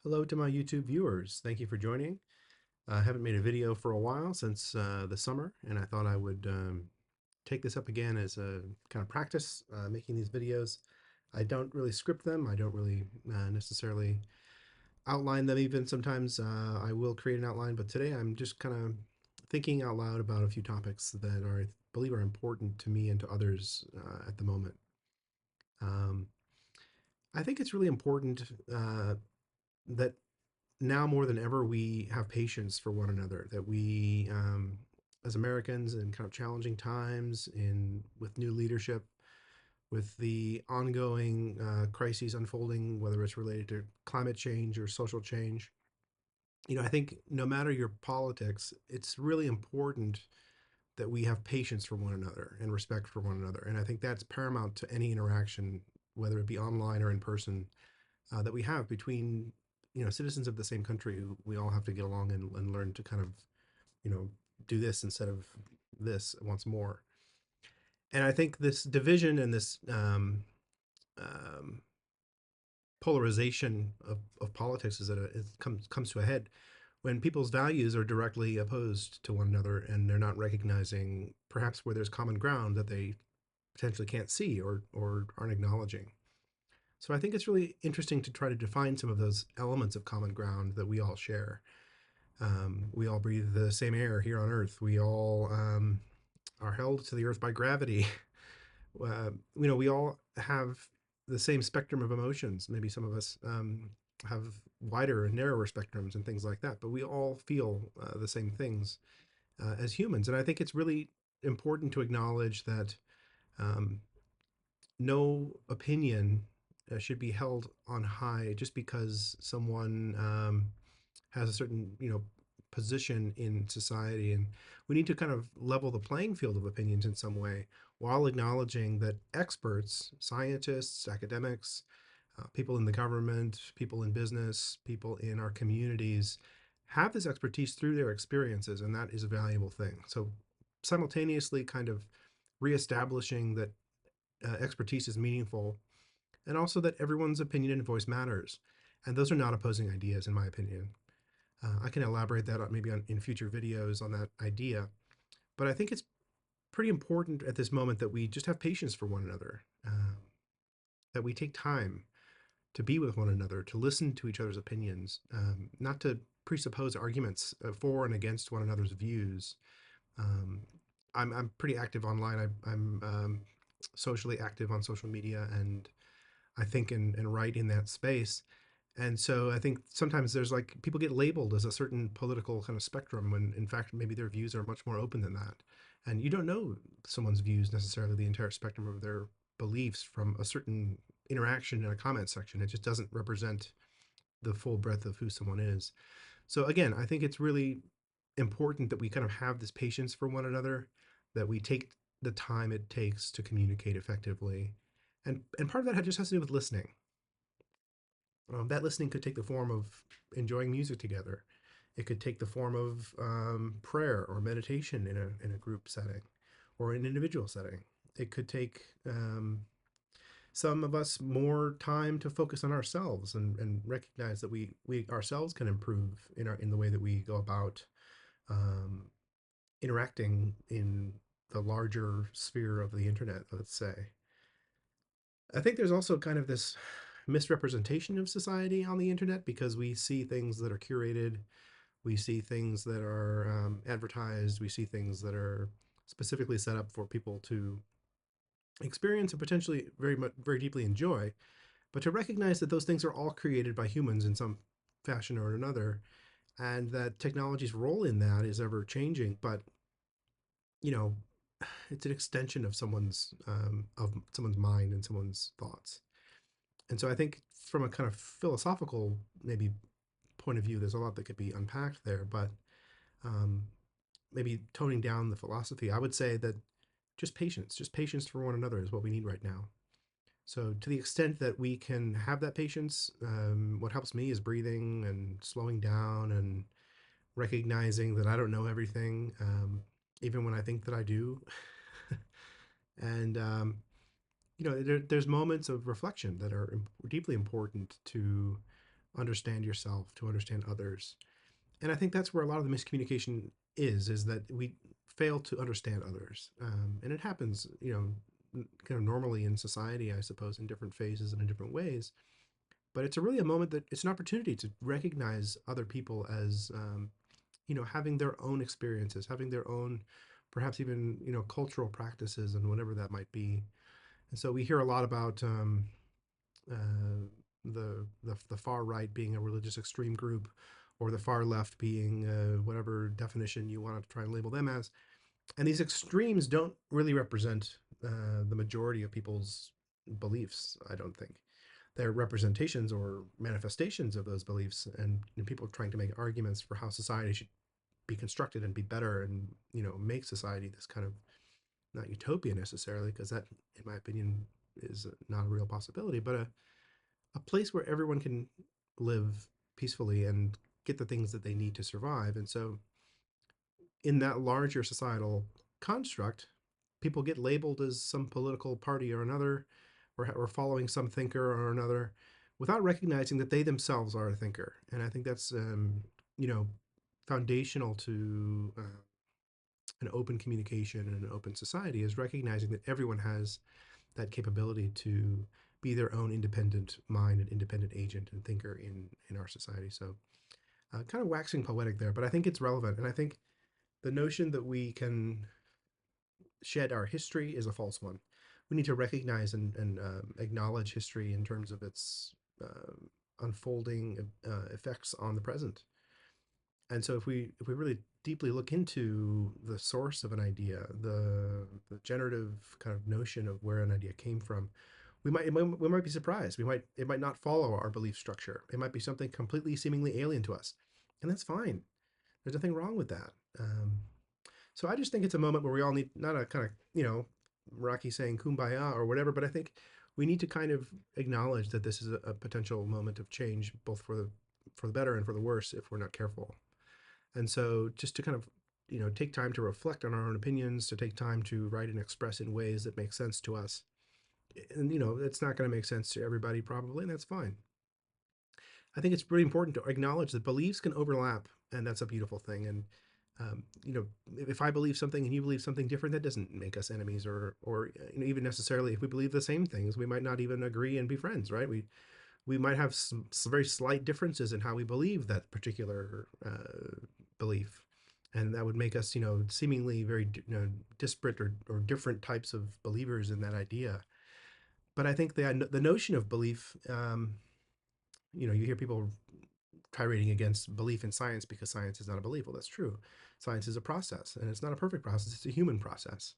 Hello to my YouTube viewers. Thank you for joining. I haven't made a video for a while since the summer, and I thought I would take this up again as a kind of practice making these videos. I don't really script them. I don't really necessarily outline them even. Sometimes I will create an outline, but today I'm just kind of thinking out loud about a few topics that I believe are important to me and to others at the moment. Um, I think it's really important that now more than ever we have patience for one another, that we as Americans in kind of challenging times in with new leadership, with the ongoing crises unfolding, whether it's related to climate change or social change. I think no matter your politics, it's really important that we have patience for one another and respect for one another, and I think that's paramount to any interaction, whether it be online or in person, that we have between citizens of the same country. Who we all have to get along and learn to kind of you know do this instead of this once more. And I think this division and this um, polarization of politics is it comes to a head when people's values are directly opposed to one another, and they're not recognizing perhaps where there's common ground that they potentially can't see or aren't acknowledging. So I think it's really interesting to try to define some of those elements of common ground that we all share. We all breathe the same air here on Earth. We all are held to the Earth by gravity. We all have the same spectrum of emotions. Maybe some of us have wider and narrower spectrums and things like that, but we all feel the same things as humans. And I think it's really important to acknowledge that um, no opinion should be held on high just because someone has a certain position in society, and we need to kind of level the playing field of opinions in some way while acknowledging that experts, scientists, academics, people in the government, people in business, people in our communities have this expertise through their experiences, and that is a valuable thing. So simultaneously kind of reestablishing that expertise is meaningful, and also that everyone's opinion and voice matters. And those are not opposing ideas, in my opinion. I can elaborate that maybe in future videos on that idea. But I think it's pretty important at this moment that we just have patience for one another, that we take time to be with one another, to listen to each other's opinions, not to presuppose arguments for and against one another's views. Um, I'm pretty active online. I'm socially active on social media, and I think and write in that space. And so I think sometimes there's like people get labeled as a certain political kind of spectrum when in fact maybe their views are much more open than that. And you don't know someone's views necessarily, the entire spectrum of their beliefs from a certain interaction in a comment section. It just doesn't represent the full breadth of who someone is. So again, I think it's really important that we kind of have this patience for one another, that we take the time it takes to communicate effectively. And part of that just has to do with listening. That listening could take the form of enjoying music together. It could take the form of prayer or meditation in a group setting or an individual setting. It could take some of us more time to focus on ourselves and recognize that we ourselves can improve in the way that we go about um, interacting in the larger sphere of the internet, let's say. I think there's also kind of this misrepresentation of society on the internet because we see things that are curated, we see things that are advertised, we see things that are specifically set up for people to experience and potentially very much very deeply enjoy. But to recognize that those things are all created by humans in some fashion or another, and that technology's role in that is ever changing, but you know, it's an extension of someone's mind and someone's thoughts. And so I think from a kind of philosophical maybe point of view, there's a lot that could be unpacked there, but um, maybe toning down the philosophy, I would say that just patience for one another is what we need right now. So to the extent that we can have that patience, what helps me is breathing and slowing down and recognizing that I don't know everything, even when I think that I do. And there's moments of reflection that are deeply important to understand yourself, to understand others. And I think that's where a lot of the miscommunication is that we fail to understand others. And it happens, kind of normally in society, I suppose, in different phases and in different ways. But it's really a moment that it's an opportunity to recognize other people as, having their own experiences, having their own, perhaps even, cultural practices and whatever that might be. And so we hear a lot about uh, the far right being a religious extreme group, or the far left being whatever definition you want to try and label them as. And these extremes don't really represent the majority of people's beliefs, I don't think. They're representations or manifestations of those beliefs, and people trying to make arguments for how society should be constructed and be better, and make society this kind of, not utopia necessarily, because that, in my opinion, is not a real possibility, but a place where everyone can live peacefully and get the things that they need to survive. And so, in that larger societal construct, people get labeled as some political party or another, or following some thinker or another, without recognizing that they themselves are a thinker. And I think that's, you know, foundational to an open communication and an open society, is recognizing that everyone has that capability to be their own independent mind and independent agent and thinker in our society. So, kind of waxing poetic there, but I think it's relevant, and I think the notion that we can shed our history is a false one. We need to recognize and acknowledge history in terms of its unfolding effects on the present. And so, if we really deeply look into the source of an idea, the generative kind of notion of where an idea came from, we might be surprised. It might not follow our belief structure. It might be something completely seemingly alien to us, and that's fine. There's nothing wrong with that. So I just think it's a moment where we all need, not a kind of, Rocky saying kumbaya or whatever, but I think we need to kind of acknowledge that this is a potential moment of change, both for the better and for the worse, if we're not careful. And so, just to kind of, take time to reflect on our own opinions, to take time to write and express in ways that make sense to us. And it's not going to make sense to everybody probably, and that's fine. I think it's really important to acknowledge that beliefs can overlap, and that's a beautiful thing. And if I believe something and you believe something different, that doesn't make us enemies, or even necessarily, if we believe the same things, we might not even agree and be friends, right? We might have some very slight differences in how we believe that particular belief, and that would make us, seemingly very disparate or different types of believers in that idea. But I think the notion of belief, you hear people tirading against belief in science because science is not a belief. Well, that's true. Science is a process, and it's not a perfect process. It's a human process.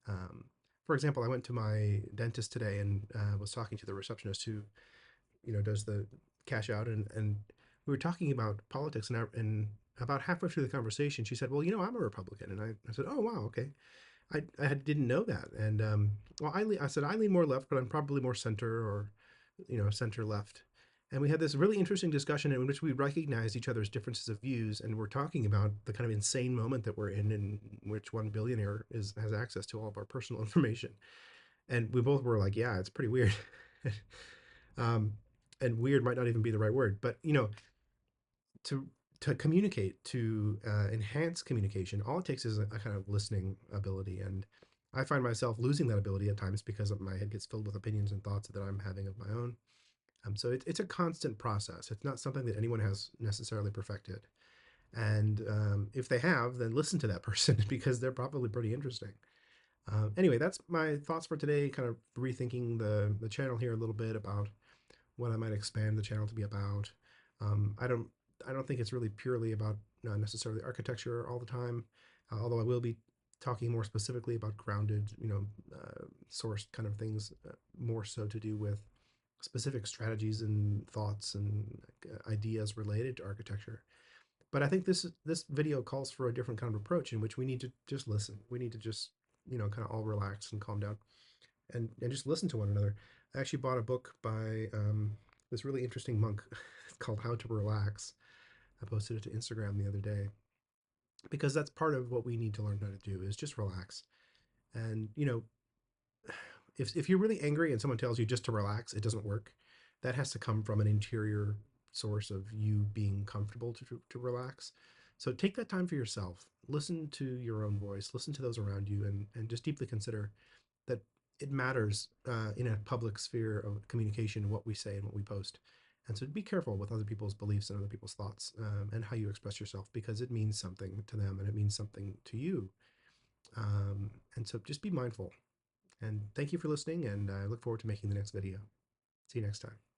Um, for example, I went to my dentist today and was talking to the receptionist who, does the cash out, and we were talking about politics, and about halfway through the conversation, she said, "Well, I'm a Republican," and I said, "Oh, wow, okay." I didn't know that, and well, I said I lean more left, but I'm probably more center, or center left. And we had this really interesting discussion in which we recognized each other's differences of views, and we're talking about the kind of insane moment that we're in which one billionaire has access to all of our personal information. And we both were like, "Yeah, it's pretty weird." um, and weird might not even be the right word, but to communicate, to enhance communication, all it takes is a kind of listening ability. And I find myself losing that ability at times because my head gets filled with opinions and thoughts that I'm having of my own. So it's a constant process. It's not something that anyone has necessarily perfected. And if they have, then listen to that person because they're probably pretty interesting. Anyway, that's my thoughts for today. Kind of rethinking the channel here a little bit about what I might expand the channel to be about. Um, I don't I don't think it's really purely about necessarily architecture all the time, although I will be talking more specifically about grounded, sourced kind of things, more so to do with specific strategies and thoughts and ideas related to architecture. But I think this video calls for a different kind of approach in which we need to just listen. We need to just kind of all relax and calm down and just listen to one another. I actually bought a book by this really interesting monk called How to Relax. I posted it to Instagram the other day because that's part of what we need to learn how to do, is just relax. And if you're really angry and someone tells you just to relax, it doesn't work. That has to come from an interior source of you being comfortable to relax. So take that time for yourself. Listen to your own voice. Listen to those around you, and just deeply consider that it matters in a public sphere of communication what we say and what we post. And so be careful with other people's beliefs and other people's thoughts, and how you express yourself, because it means something to them and it means something to you. And so just be mindful. And thank you for listening. And I look forward to making the next video. See you next time.